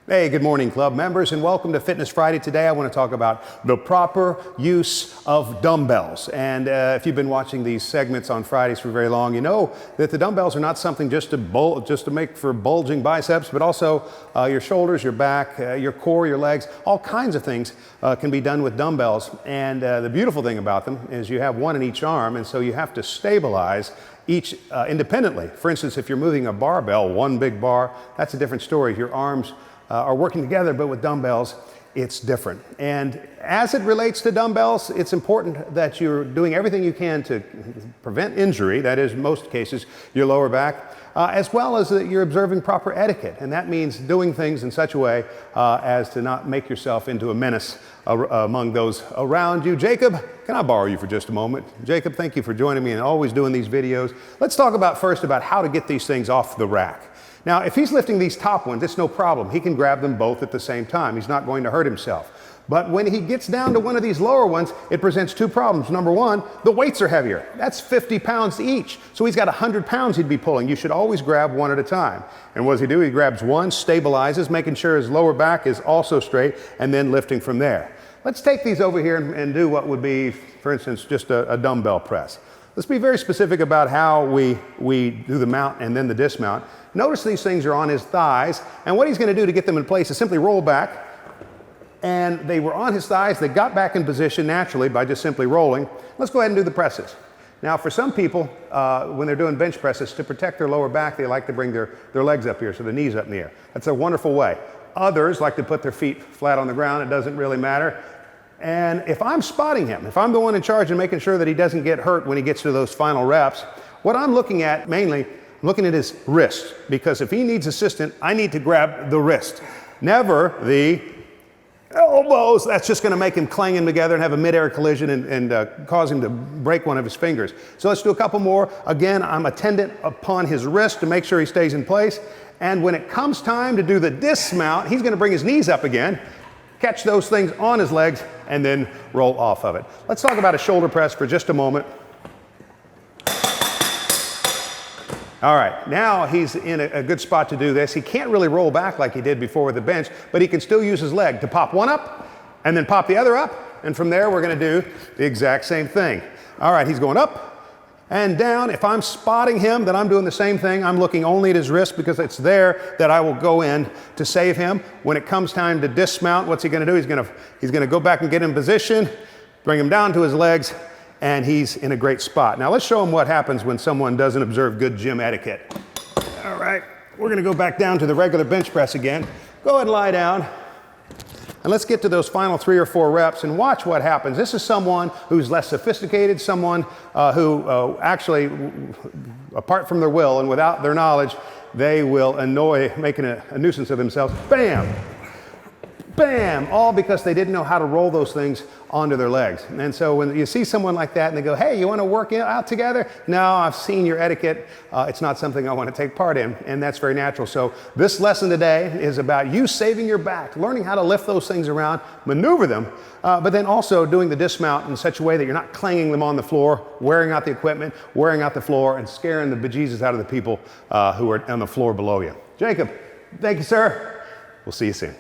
Hey, good morning, club members, and welcome to Fitness Friday. Today I want to talk about the proper use of dumbbells. And if you've been watching these segments on Fridays for very long, you know that the dumbbells are not something just to make for bulging biceps, but also your shoulders, your back, your core, your legs, all kinds of things can be done with dumbbells. And the beautiful thing about them is you have one in each arm, and so you have to stabilize each independently. For instance, if you're moving a barbell, one big bar, that's a different story. Your arms are working together, but with dumbbells, it's different. And as it relates to dumbbells, it's important that you're doing everything you can to prevent injury, that is, in most cases, your lower back, as well as that you're observing proper etiquette. And that means doing things in such a way as to not make yourself into a menace among those around you. Jacob, can I borrow you for just a moment? Jacob, thank you for joining me and always doing these videos. Let's talk first about how to get these things off the rack. Now, if he's lifting these top ones, it's no problem. He can grab them both at the same time. He's not going to hurt himself. But when he gets down to one of these lower ones, it presents two problems. Number one, the weights are heavier. That's 50 pounds each. So he's got 100 pounds he'd be pulling. You should always grab one at a time. And what does he do? He grabs one, stabilizes, making sure his lower back is also straight, and then lifting from there. Let's take these over here and do what would be, for instance, just a dumbbell press. Let's be very specific about how we do the mount and then the dismount. Notice these things are on his thighs, and what he's going to do to get them in place is simply roll back. And they were on his thighs. They got back in position naturally by just simply rolling. Let's go ahead and do the presses. Now, for some people, when they're doing bench presses, to protect their lower back, they like to bring their legs up here, so the knees up in the air. That's a wonderful way. Others like to put their feet flat on the ground. It doesn't really matter. And if I'm spotting him, if I'm the one in charge and making sure that he doesn't get hurt when he gets to those final reps, what I'm looking at mainly, looking at his wrist, because if he needs assistance, I need to grab the wrist, never the elbows. That's just going to make him clang them together and have a mid-air collision and cause him to break one of his fingers. So let's do a couple more. Again, I'm attendant upon his wrist to make sure he stays in place. And when it comes time to do the dismount, he's going to bring his knees up again, catch those things on his legs, and then roll off of it. Let's talk about a shoulder press for just a moment. All right, now he's in a good spot to do this. He can't really roll back like he did before with the bench, but he can still use his leg to pop one up and then pop the other up. And from there, we're going to do the exact same thing. All right, he's going up and down. If I'm spotting him, then I'm doing the same thing. I'm looking only at his wrist because it's there that I will go in to save him. When it comes time to dismount, what's he going to do? He's going to go back and get in position, bring him down to his legs, and he's in a great spot. Now let's show him what happens when someone doesn't observe good gym etiquette. All right, we're going to go back down to the regular bench press again. Go ahead and lie down. And let's get to those final 3 or 4 reps and watch what happens. This is someone who's less sophisticated, someone who actually, apart from their will and without their knowledge, they will annoy, making a nuisance of themselves. Bam! Bam! All because they didn't know how to roll those things onto their legs. And so when you see someone like that and they go, hey, you want to work out together? No, I've seen your etiquette. It's not something I want to take part in. And that's very natural. So this lesson today is about you saving your back, learning how to lift those things around, maneuver them, but then also doing the dismount in such a way that you're not clanging them on the floor, wearing out the equipment, wearing out the floor, and scaring the bejesus out of the people who are on the floor below you. Jacob, thank you, sir. We'll see you soon.